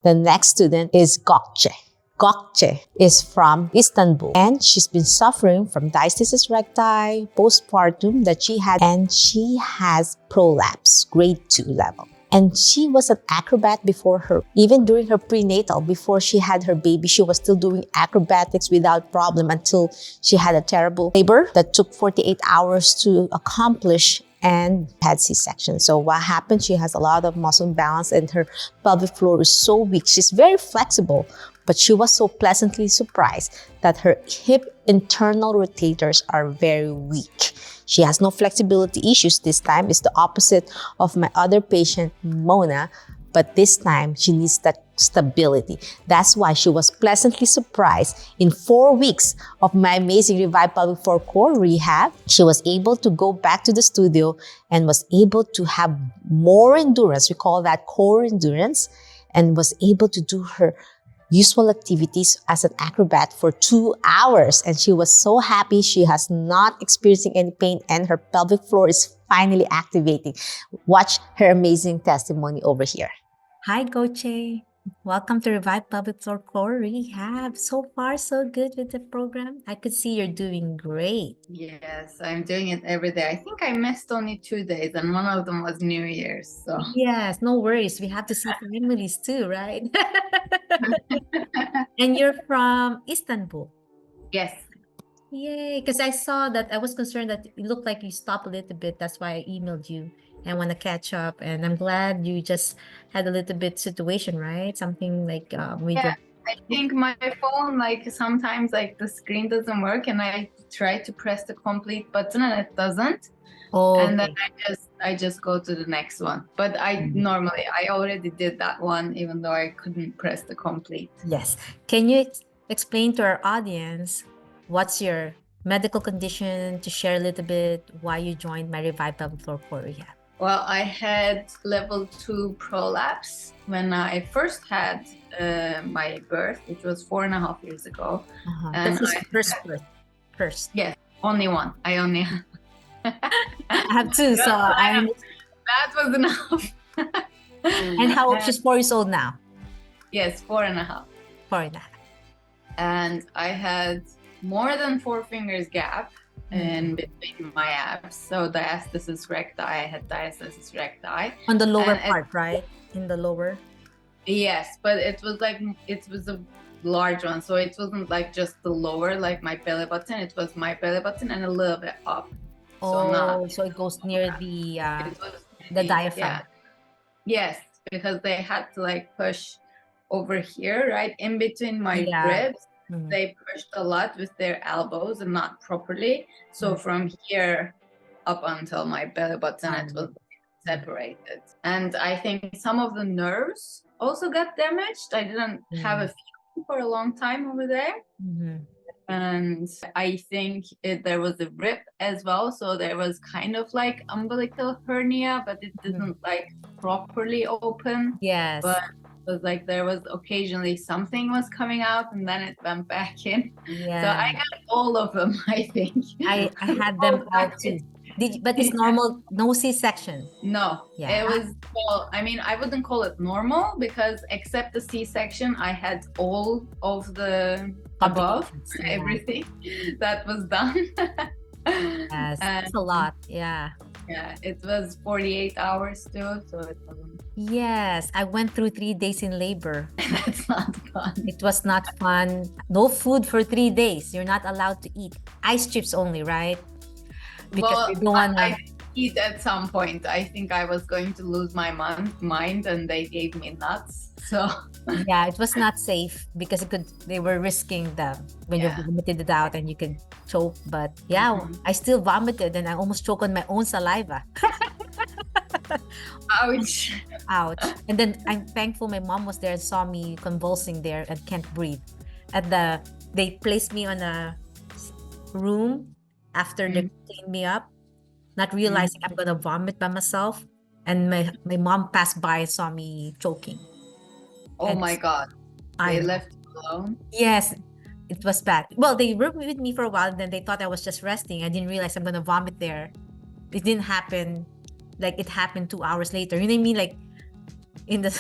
The next student is Gotchke. Gotchke is from Istanbul, and she's been suffering from diastasis recti, postpartum that she had, and she has prolapse, grade 2 level. And she was an acrobat before her. Even during her prenatal, before she had her baby, she was still doing acrobatics without problem until she had a terrible labor that took 48 hours to accomplish and had C-section. So what happened? She has a lot of muscle imbalance and her pelvic floor is so weak. She's very flexible, but she was so pleasantly surprised that her hip internal rotators are very weak. She has no flexibility issues this time. It's the opposite of my other patient, Mona, but this time she needs that stability. That's why she was pleasantly surprised. In 4 weeks of my amazing Revive Pelvic Floor Core Rehab, she was able to go back to the studio and was able to have more endurance. We call that core endurance, and was able to do her usual activities as an acrobat for 2 hours. And she was so happy. She has not experiencing any pain and her pelvic floor is finally activating. Watch her amazing testimony over here. Hi, Gotchke. Welcome to Revive Pelvic Floor Core Rehab. So far, so good with the program. I could see you're doing great. Yes, I'm doing it every day. I think I missed only 2 days, and one of them was New Year's. So yes, no worries. We have to see families too, right? And you're from Istanbul. yes. Yay, because I saw that I was concerned that it looked like you stopped a little bit. That's why I emailed you and want to catch up. And I'm glad you just had a little bit situation, right? Something like with Yeah, I think my phone, like sometimes like the screen doesn't work and I try to press the complete button and it doesn't. And then I just go to the next one. But I already did that one, even though I couldn't press the complete. Yes. Can you explain to our audience what's your medical condition, to share a little bit why you joined my Revive Pelvic Floor Core Rehab? Well, I had level 2 prolapse when I first had my birth, which was 4.5 years ago. And that's your first birth. First. Yes, only one. I only I have two, so that was enough. And how old? She's 4 years old now. Yes, 4.5. 4.5. And I had more than 4 fingers gap in between my abs. So diastasis recti, I had diastasis recti. On the lower part, right? In the lower? Yes, but it was a large one. So it wasn't like just the lower, like my belly button. It was my belly button and a little bit up. So it goes near the diaphragm. Yeah. Yes, because they had to like push over here, right? In between my ribs. They pushed a lot with their elbows and not properly. So from here up until my belly button, it was separated. And I think some of the nerves also got damaged. I didn't have a feeling for a long time over there. And I think there was a rip as well. So there was kind of like umbilical hernia, but it didn't like properly open. Yes. But it was like there was occasionally something was coming out and then it went back in. Yeah. So I got all of them, I think. I had them out too. But it's normal, no C-section? No. Yeah. It was, well, I mean, I wouldn't call it normal because except the C-section, I had all of the above, everything that was done. Yes, it's a lot, yeah. Yeah, it was 48 hours too, so it wasn't. Yes, I went through 3 days in labor. That's not fun. It was not fun. No food for 3 days. You're not allowed to eat. Ice chips only, right? Because you don't want to eat at some point. I think I was going to lose my mind and they gave me nuts. So yeah, it was not safe because they were risking when you vomited it out and you could choke. But yeah, I still vomited and I almost choked on my own saliva. Ouch. Ouch. And then I'm thankful my mom was there and saw me convulsing there and can't breathe. They placed me on a room after they cleaned me up, not realizing I'm gonna vomit by myself. And my mom passed by and saw me choking. Oh my God. They left you alone? Yes, it was bad. Well, they were with me for a while and then they thought I was just resting. I didn't realize I'm gonna vomit there. It didn't happen, like it happened 2 hours later. You know what I mean? Like in the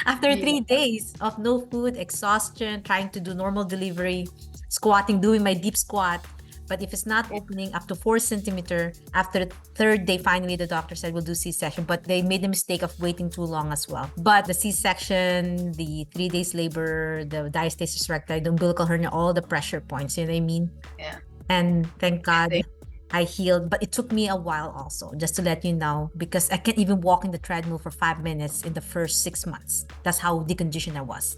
After 3 days of no food, exhaustion, trying to do normal delivery, squatting, doing my deep squat. But if it's not opening up to 4 centimeter, after the third day, finally the doctor said we'll do C-section. But they made the mistake of waiting too long as well. But the C-section, the 3 days labor, the diastasis recti, the umbilical hernia, all the pressure points, you know what I mean? Yeah. And thank God I healed. But it took me a while also, just to let you know, because I can't even walk in the treadmill for 5 minutes in the first 6 months. That's how deconditioned I was.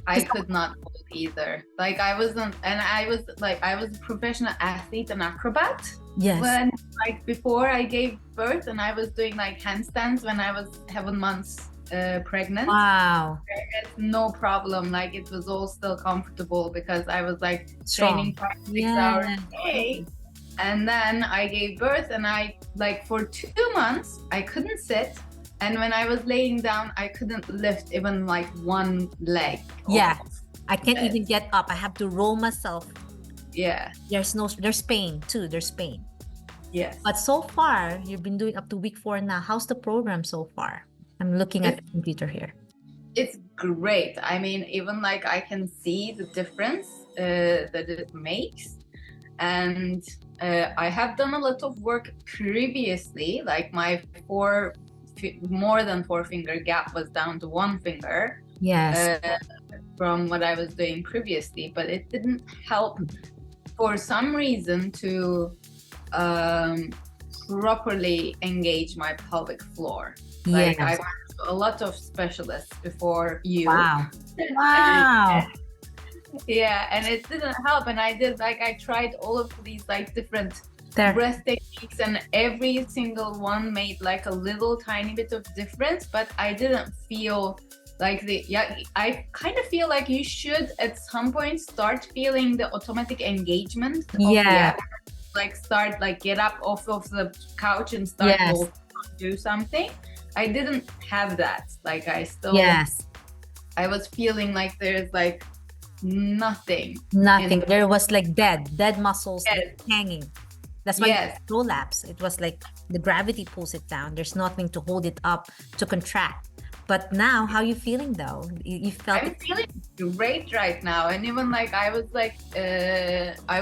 I could not hold either. Like I was a professional athlete and acrobat. Yes. When before I gave birth, and I was doing handstands when I was 7 months pregnant. Wow. It's no problem. Like it was all still comfortable because I was strong. Training 5-6 hours a day. And then I gave birth, and I for 2 months I couldn't sit. And when I was laying down, I couldn't lift even one leg. Yeah. I can't even get up. I have to roll myself. Yeah. There's pain too. There's pain. Yes. But so far, you've been doing up to week 4 now. How's the program so far? I'm looking at the computer here. It's great. I mean, even I can see the difference that it makes. And I have done a lot of work previously, my more than 4 finger gap was down to 1 finger. Yes. From what I was doing previously, but it didn't help for some reason to properly engage my pelvic floor. I went to a lot of specialists before you. Wow. Wow. Yeah, and it didn't help. And I did I tried all of these different breath techniques, and every single one made a little tiny bit of difference, but I didn't feel I kind of feel you should at some point start feeling the automatic engagement of the abdomen. Start get up off of the couch and start to do something. I didn't have that. I still I was feeling there's nothing. There was dead muscles hanging. That's why it's prolapse. It was the gravity pulls it down. There's nothing to hold it up to contract. But now, how are you feeling though? You felt I'm feeling great right now. And even I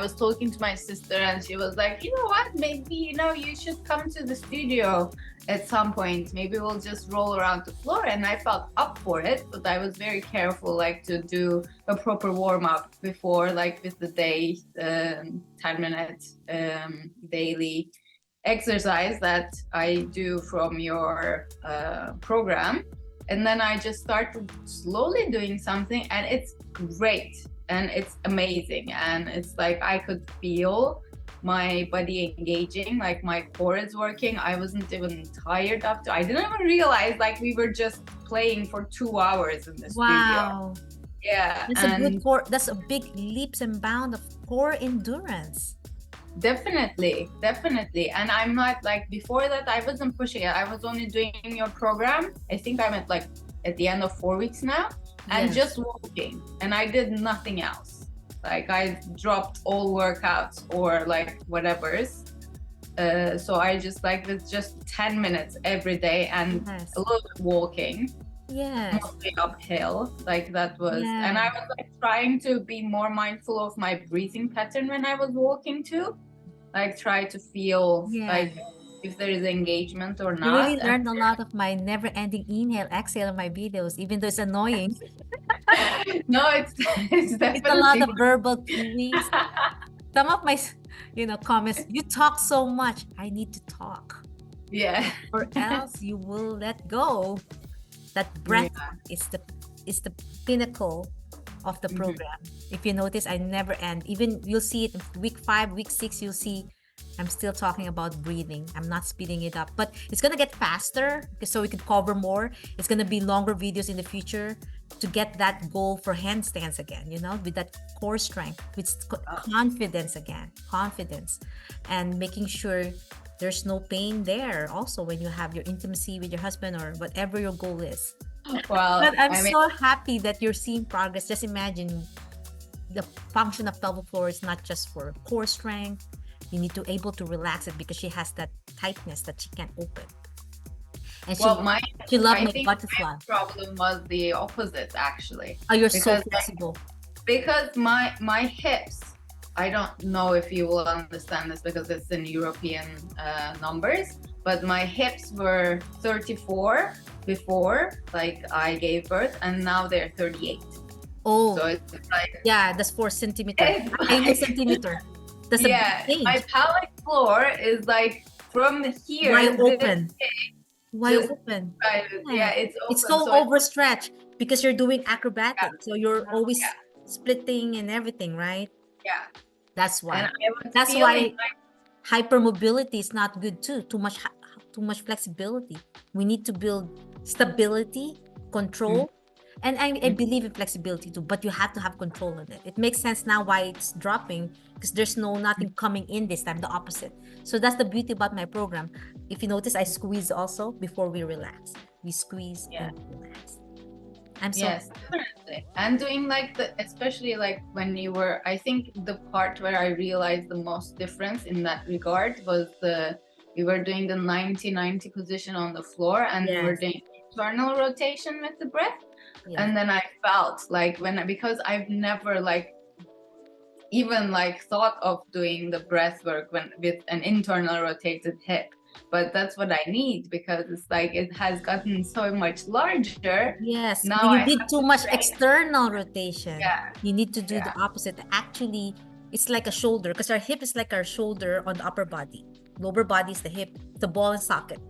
was talking to my sister, and she was like, you know what, maybe you should come to the studio at some point. Maybe we'll just roll around the floor. And I felt up for it, but I was very careful to do a proper warm-up before with the day 10-minute daily exercise that I do from your program. And then I just started slowly doing something, and it's great and it's amazing. And it's I could feel my body engaging, my core is working. I wasn't even tired after. I didn't even realize we were just playing for 2 hours in the studio. Yeah. That's a good core. That's a big leaps and bounds of core endurance. Definitely. And I'm not before that I wasn't pushing it. I was only doing your program. I think I'm at the end of 4 weeks now, and just walking, and I did nothing else. I dropped all workouts or whatever's. So I just with just 10 minutes every day, and a little bit walking. Mostly uphill. That was, and I was trying to be more mindful of my breathing pattern when I was walking too. Try to feel if there is engagement or not. You really learned a lot of my never-ending inhale, exhale in my videos, even though it's annoying. No, it's definitely it's a lot of verbal cues. Some of my comments, you talk so much. I need to talk. Yeah. Or else you will let go. That breath is the pinnacle of the program. If you notice, I never end. Even you'll see it in week 5, week 6, you'll see I'm still talking about breathing. I'm not speeding it up, but it's gonna get faster so we can cover more. It's gonna be longer videos in the future to get that goal for handstands again, with that core strength, with confidence again, and making sure there's no pain there also when you have your intimacy with your husband or whatever your goal is. Well, but I'm so happy that you're seeing progress. Just imagine the function of pelvic floor is not just for core strength. You need to able to relax it because she has that tightness that she can't open. And Well, she loved I my think butterfly. my problem was the opposite, actually. Oh, you're so flexible. Because my hips, I don't know if you will understand this because it's in European numbers, but my hips were 34 before, like, I gave birth, and now they're 38. Oh, so it's like, yeah, that's 4 centimeters. It's I like- centimeter. That's yeah, a big my change. pelvic floor is like from here. Wide this open. big, Wide just open. yeah, it's open. It's so overstretched because you're doing acrobatic. So you're always Yeah. splitting and everything, right? Yeah. That's why. And I was That's feeling why hypermobility is not good too. Too much flexibility. We need to build stability, control. And I believe in flexibility too, but you have to have control of it. It makes sense now why it's dropping, because there's nothing coming in this time, the opposite. So that's the beauty about my program. If you notice, I squeeze also before we relax. We squeeze and relax. I'm so Yes, definitely. And doing like especially like when you were, I think the part where I realized the most difference in that regard was we were doing the 90-90 position on the floor, and we were doing internal rotation with the breath. And then I felt like because I've never like even like thought of doing the breath work with an internal rotated hip, but that's what I need, because it's like it has gotten so much larger. Yes, Now when you I did have too to much train. external rotation, Yeah. you need to do the opposite. Actually, it's like a shoulder, because our hip is like our shoulder on the upper body. Lower body is the hip, the ball and socket.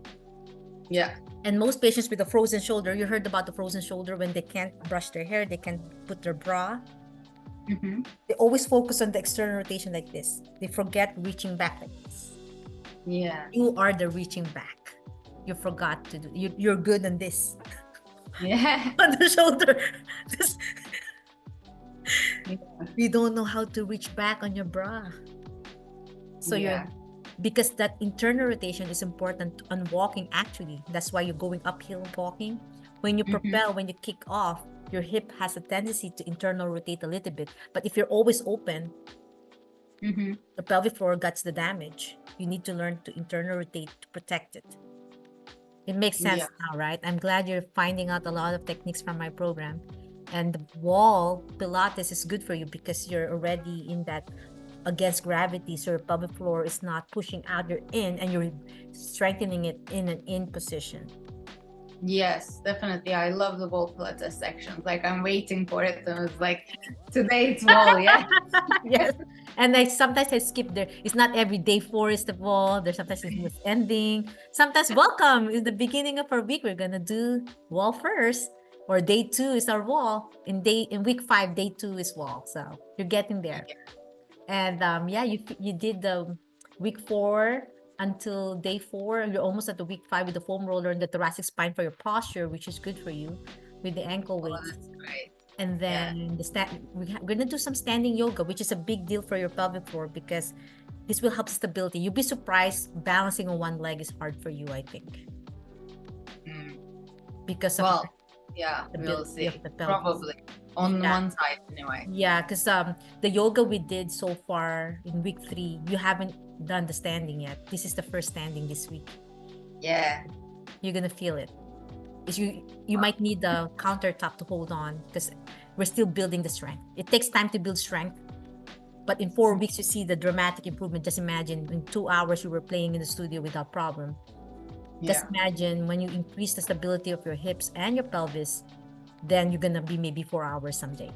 Yeah. And most patients with a frozen shoulder, you heard about the frozen shoulder when they can't brush their hair, they can't put their bra. They always focus on the external rotation like this. They forget reaching back like this. Yeah. You are the reaching back. You forgot to do. You're good on this. Yeah. On the shoulder. You don't know how to reach back on your bra. So because that internal rotation is important on walking, actually. That's why you're going uphill walking. When you propel, when you kick off, your hip has a tendency to internal rotate a little bit. But if you're always open, the pelvic floor gets the damage. You need to learn to internal rotate to protect it. It makes sense now, right? I'm glad you're finding out a lot of techniques from my program. And the wall Pilates is good for you because you're already in that against gravity, so your pelvic floor is not pushing out, you're in, and you're strengthening it in an in position. Yes, definitely. I love the wall Pilates sections. Like, I'm waiting for it. And it's like, today it's wall, yeah. Yes. And sometimes I skip there. It's not every day 4 is the wall. There's sometimes it's ending. Sometimes welcome is the beginning of our week. We're gonna do wall first, or day 2 is our wall. In week 5, day 2 is wall. So you're getting there. And you did the week 4 until day 4. You're almost at the week 5 with the foam roller and the thoracic spine for your posture, which is good for you with the ankle weights. That's great. And then we're gonna do some standing yoga, which is a big deal for your pelvic floor because this will help stability. You'll be surprised balancing on one leg is hard for you, I think. Because of we'll see. Probably on one side anyway. Yeah, because the yoga we did so far in week 3, you haven't done the standing yet. This is the first standing this week. Yeah. You're gonna feel it. You might need the countertop to hold on because we're still building the strength. It takes time to build strength, but in 4 weeks you see the dramatic improvement. Just imagine in 2 hours you were playing in the studio without problem. Just imagine when you increase the stability of your hips and your pelvis, then you're gonna be maybe 4 hours someday.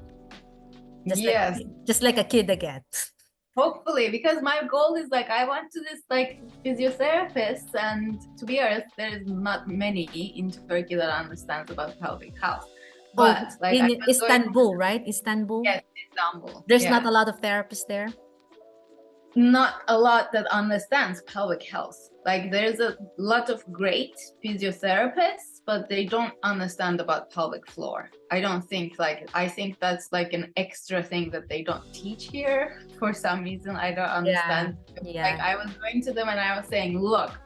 Just like a kid again. Hopefully, because my goal is like, I want to this like physiotherapists, and to be honest, there's not many in Turkey that understands about pelvic health. But like in Istanbul, right? Istanbul? Yes, Istanbul. There's not a lot of therapists there? Not a lot that understands pelvic health. Like, there's a lot of great physiotherapists, but they don't understand about pelvic floor. I think that's like an extra thing that they don't teach here for some reason. I don't understand. Like, I was going to them and I was saying, look,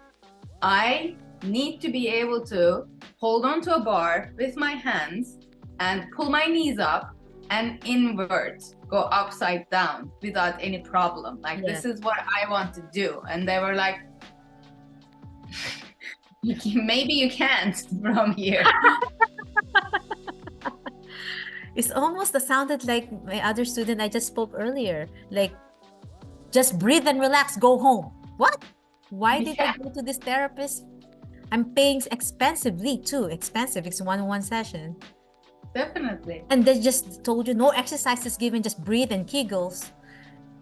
I need to be able to hold onto a bar with my hands and pull my knees up and invert, go upside down without any problem. Like, this is what I want to do. And they were like, Maybe you can't from here. It's almost sounded like my other student I just spoke earlier. Like, just breathe and relax, go home. What? Why did I go to this therapist? I'm paying expensively too. Expensive. It's one-on-one session. Definitely. And they just told you no exercises given, just breathe and kegels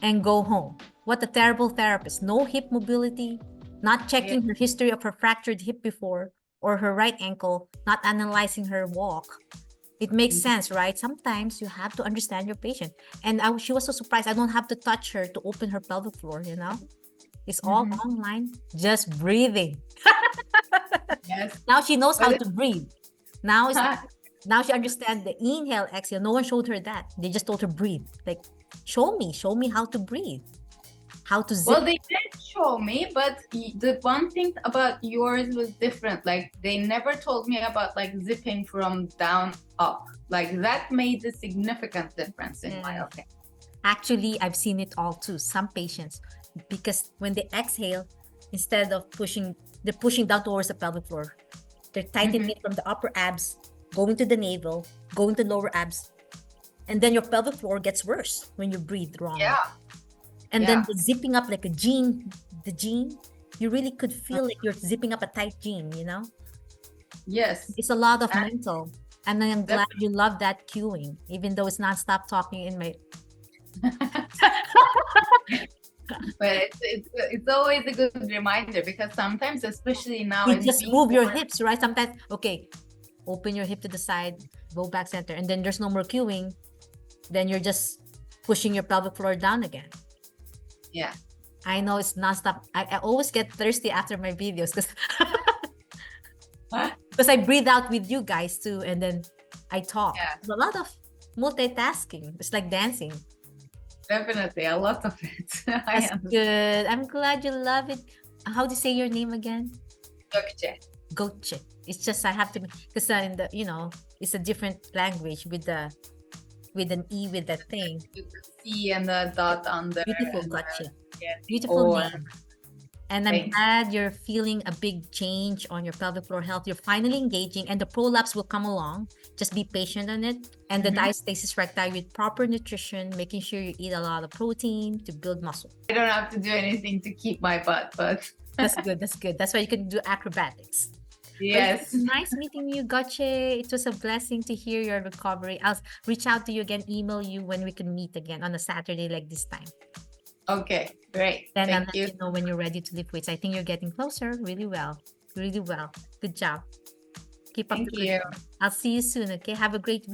and go home. What a terrible therapist. No hip mobility, not checking her history of her fractured hip before or her right ankle, not analyzing her walk. It makes sense, right? Sometimes you have to understand your patient. And she was so surprised. I don't have to touch her to open her pelvic floor, you know? It's all online, just breathing. Yes. Now she knows how to breathe. Now she understands the inhale, exhale. No one showed her that. They just told her breathe. Like, show me how to breathe. How to zip. Well, they did show me, but the one thing about yours was different. Like, they never told me about like zipping from down up. Like, that made a significant difference in my opinion. Actually, I've seen it all too. Some patients, because when they exhale, instead of pushing, they're pushing down towards the pelvic floor. They're tightening it from the upper abs, going to the navel, going to lower abs. And then your pelvic floor gets worse when you breathe wrong. Yeah. And then the zipping up like a jean, you really could feel like you're zipping up a tight jean, you know? Yes. It's a lot of mental. And I'm glad you love that cueing, even though it's non-stop talking in my... But it's always a good reminder, because sometimes, especially now, you just move your hips, right? Sometimes, okay, open your hip to the side, go back center, and then there's no more cueing. Then you're just pushing your pelvic floor down again. Yeah. I know it's nonstop. I always get thirsty after my videos because I breathe out with you guys too, and then I talk. Yeah. There's a lot of multitasking. It's like dancing. Definitely, a lot of it. That's good. I'm glad you love it. How do you say your name again? Gotchke. Gotchke. It's just I have to, because in the, you know, it's a different language with an E with that thing. With the C and the dot under. Beautiful, Gotchke. Beautiful name. And I'm glad you're feeling a big change on your pelvic floor health. You're finally engaging, and the prolapse will come along. Just be patient on it. And the diastasis recti with proper nutrition, making sure you eat a lot of protein to build muscle. I don't have to do anything to keep my butt, but that's good. That's good. That's why you can do acrobatics. Yes. Nice meeting you, Gotchke. It was a blessing to hear your recovery. I'll reach out to you again, email you when we can meet again on a Saturday like this time. Okay, great. Then I'll let you know when you're ready to lift weights. I think you're getting closer really well. Really well. Good job. Keep up the good work. I'll see you soon, okay? Have a great week.